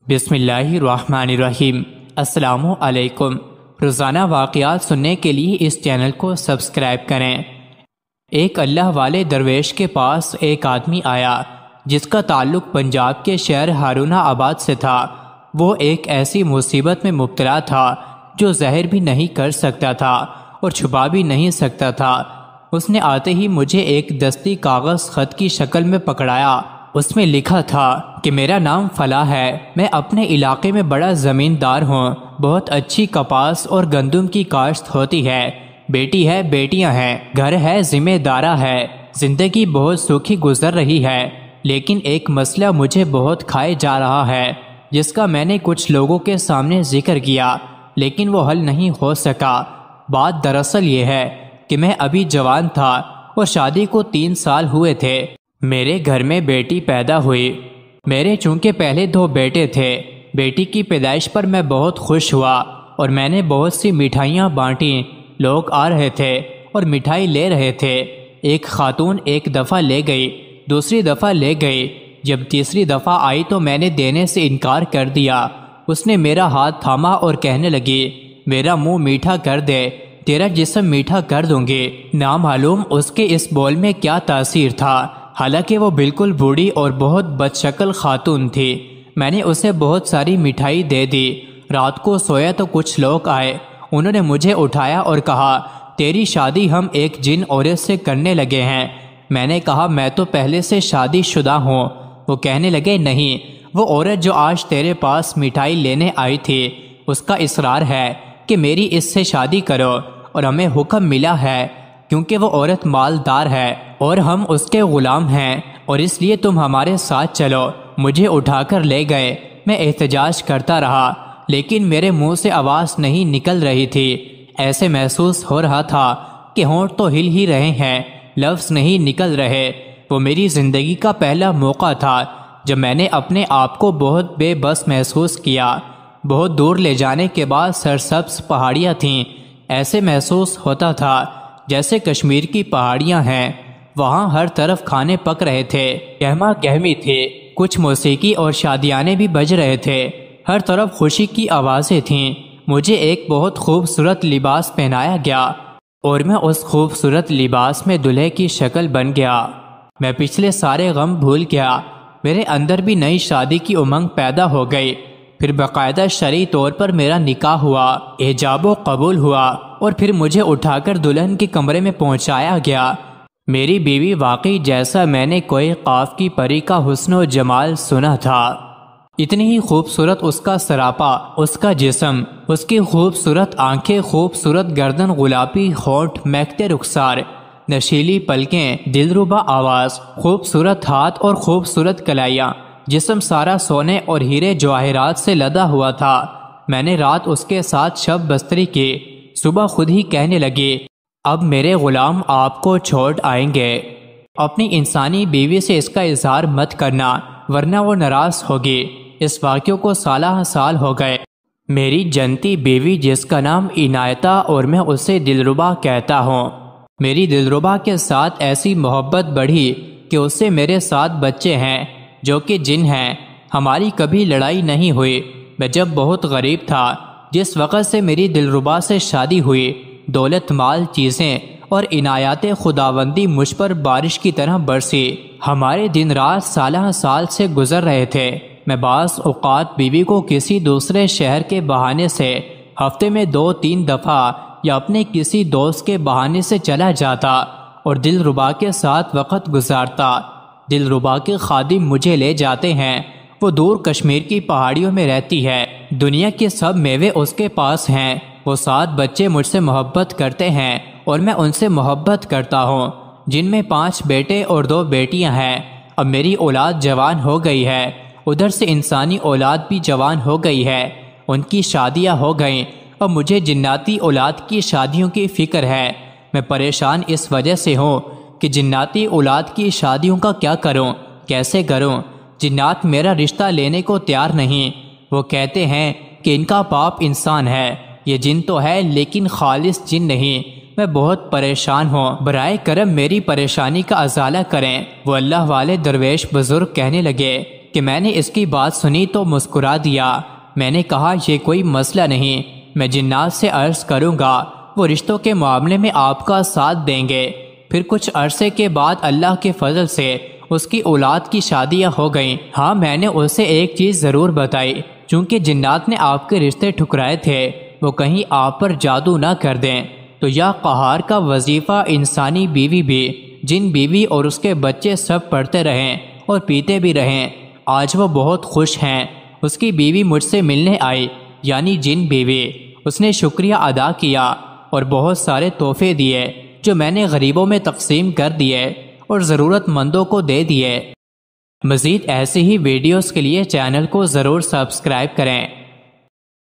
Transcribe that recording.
بسم اللہ الرحمن الرحیم۔ السلام علیکم۔ روزانہ واقعات سننے کے لیے اس چینل کو سبسکرائب کریں۔ ایک اللہ والے درویش کے پاس ایک آدمی آیا جس کا تعلق پنجاب کے شہر ہارون آباد سے تھا۔ وہ ایک ایسی مصیبت میں مبتلا تھا جو ظاہر بھی نہیں کر سکتا تھا اور چھپا بھی نہیں سکتا تھا۔ اس نے آتے ہی مجھے ایک دستی کاغذ خط کی شکل میں پکڑایا۔ اس میں لکھا تھا کہ میرا نام فلاں ہے، میں اپنے علاقے میں بڑا زمیندار ہوں، بہت اچھی کپاس اور گندم کی کاشت ہوتی ہے، بیٹی ہے، بیٹیاں ہیں، گھر ہے، ذمہ دارہ ہے، زندگی بہت سوکھی گزر رہی ہے، لیکن ایک مسئلہ مجھے بہت کھائے جا رہا ہے جس کا میں نے کچھ لوگوں کے سامنے ذکر کیا لیکن وہ حل نہیں ہو سکا۔ بات دراصل یہ ہے کہ میں ابھی جوان تھا اور شادی کو 3 سال ہوئے تھے۔ میرے گھر میں بیٹی پیدا ہوئی۔ میرے چونکہ پہلے 2 بیٹے تھے، بیٹی کی پیدائش پر میں بہت خوش ہوا اور میں نے بہت سی مٹھائیاں بانٹیں۔ لوگ آ رہے تھے اور مٹھائی لے رہے تھے۔ ایک خاتون ایک دفعہ لے گئی، دوسری دفعہ لے گئی، جب تیسری دفعہ آئی تو میں نے دینے سے انکار کر دیا۔ اس نے میرا ہاتھ تھاما اور کہنے لگی، میرا منہ میٹھا کر دے، تیرا جسم میٹھا کر دوں گی۔ نامعلوم اس کے اس بول میں کیا تاثیر تھا، حالانکہ وہ بالکل بوڑھی اور بہت بدشکل خاتون تھی۔ میں نے اسے بہت ساری مٹھائی دے دی۔ رات کو سویا تو کچھ لوگ آئے، انہوں نے مجھے اٹھایا اور کہا، تیری شادی ہم ایک جن عورت سے کرنے لگے ہیں۔ میں نے کہا، میں تو پہلے سے شادی شدہ ہوں۔ وہ کہنے لگے، نہیں، وہ عورت جو آج تیرے پاس مٹھائی لینے آئی تھی، اس کا اصرار ہے کہ میری اس سے شادی کرو، اور ہمیں حکم ملا ہے کیونکہ وہ عورت مالدار ہے اور ہم اس کے غلام ہیں، اور اس لیے تم ہمارے ساتھ چلو۔ مجھے اٹھا کر لے گئے۔ میں احتجاج کرتا رہا لیکن میرے منہ سے آواز نہیں نکل رہی تھی۔ ایسے محسوس ہو رہا تھا کہ ہونٹ تو ہل ہی رہے ہیں، لفظ نہیں نکل رہے۔ وہ میری زندگی کا پہلا موقع تھا جب میں نے اپنے آپ کو بہت بے بس محسوس کیا۔ بہت دور لے جانے کے بعد سرسبز پہاڑیاں تھیں۔ ایسے محسوس ہوتا تھا جیسے کشمیر کی پہاڑیاں ہیں۔ وہاں ہر طرف کھانے پک رہے تھے، گہما گہمی تھی، کچھ موسیقی اور شادیانے بھی بج رہے تھے، ہر طرف خوشی کی آوازیں تھیں۔ مجھے ایک بہت خوبصورت لباس پہنایا گیا اور میں اس خوبصورت لباس میں دلہے کی شکل بن گیا۔ میں پچھلے سارے غم بھول گیا۔ میرے اندر بھی نئی شادی کی امنگ پیدا ہو گئی۔ پھر باقاعدہ شرعی طور پر میرا نکاح ہوا، ایجاب و قبول ہوا، اور پھر مجھے اٹھا کر دلہن کے کمرے میں پہنچایا گیا۔ میری بیوی واقعی جیسا میں نے کوئی قاف کی پری کا حسن و جمال سنا تھا۔ اتنی ہی خوبصورت اس کا سراپا، اس کا جسم، اس کی خوبصورت آنکھیں، خوبصورت گردن، گلابی ہونٹ، مہکتے رخسار، نشیلی پلکیں، دلربا آواز، خوبصورت ہاتھ اور خوبصورت کلائیاں، جسم سارا سونے اور ہیرے جواہرات سے لدا ہوا تھا۔ میں نے رات اس کے ساتھ شب بستری کی۔ صبح خود ہی کہنے لگی، اب میرے غلام آپ کو چھوڑ آئیں گے۔ اپنی انسانی بیوی سے اس کا اظہار مت کرنا ورنہ وہ ناراض ہوگی۔ اس واقعے کو سالہ سال ہو گئے۔ میری جنتی بیوی جس کا نام عنایتہ اور میں اسے دلربا کہتا ہوں، میری دلربا کے ساتھ ایسی محبت بڑھی کہ اس سے میرے 7 بچے ہیں جو کہ جن ہیں۔ ہماری کبھی لڑائی نہیں ہوئی۔ میں جب بہت غریب تھا، جس وقت سے میری دلربا سے شادی ہوئی، دولت، مال، چیزیں اور عنایات خداوندی مجھ پر بارش کی طرح برسی۔ ہمارے دن رات سالہ سال سے گزر رہے تھے۔ میں بعض اوقات بیوی کو کسی دوسرے شہر کے بہانے سے ہفتے میں 2-3 دفعہ یا اپنے کسی دوست کے بہانے سے چلا جاتا اور دلربا کے ساتھ وقت گزارتا۔ دلربا کے خادم مجھے لے جاتے ہیں۔ وہ دور کشمیر کی پہاڑیوں میں رہتی ہے۔ دنیا کے سب میوے اس کے پاس ہیں۔ وہ 7 بچے مجھ سے محبت کرتے ہیں اور میں ان سے محبت کرتا ہوں، جن میں 5 بیٹے اور 2 بیٹیاں ہیں۔ اب میری اولاد جوان ہو گئی ہے، ادھر سے انسانی اولاد بھی جوان ہو گئی ہے، ان کی شادیاں ہو گئیں۔ اب مجھے جناتی اولاد کی شادیوں کی فکر ہے۔ میں پریشان اس وجہ سے ہوں کہ جناتی اولاد کی شادیوں کا کیا کروں، کیسے کروں۔ جنات میرا رشتہ لینے کو تیار نہیں۔ وہ کہتے ہیں کہ ان کا باپ انسان ہے۔ یہ جن تو ہے لیکن خالص جن نہیں۔ میں بہت پریشان ہوں، برائے کرم میری پریشانی کا ازالہ کریں۔ وہ اللہ والے درویش بزرگ کہنے لگے، کہ میں نے اس کی بات سنی تو مسکرا دیا۔ میں نے کہا یہ کوئی مسئلہ نہیں، میں جنات سے عرض کروں گا، وہ رشتوں کے معاملے میں آپ کا ساتھ دیں گے۔ پھر کچھ عرصے کے بعد اللہ کے فضل سے اس کی اولاد کی شادیاں ہو گئیں۔ ہاں میں نے اسے ایک چیز ضرور بتائی، چونکہ جنات نے آپ کے رشتے ٹھکرائے تھے، وہ کہیں آپ پر جادو نہ کر دیں۔ تو یا قہار کا وظیفہ انسانی بیوی بھی، جن بیوی اور اس کے بچے سب پڑھتے رہیں اور پیتے بھی رہیں۔ آج وہ بہت خوش ہیں۔ اس کی بیوی مجھ سے ملنے آئی، یعنی جن بیوی۔ اس نے شکریہ ادا کیا اور بہت سارے تحفے دیے جو میں نے غریبوں میں تقسیم کر دیے اور ضرورت مندوں کو دے دیے۔ مزید ایسی ہی ویڈیوز کے لیے چینل کو ضرور سبسکرائب کریں۔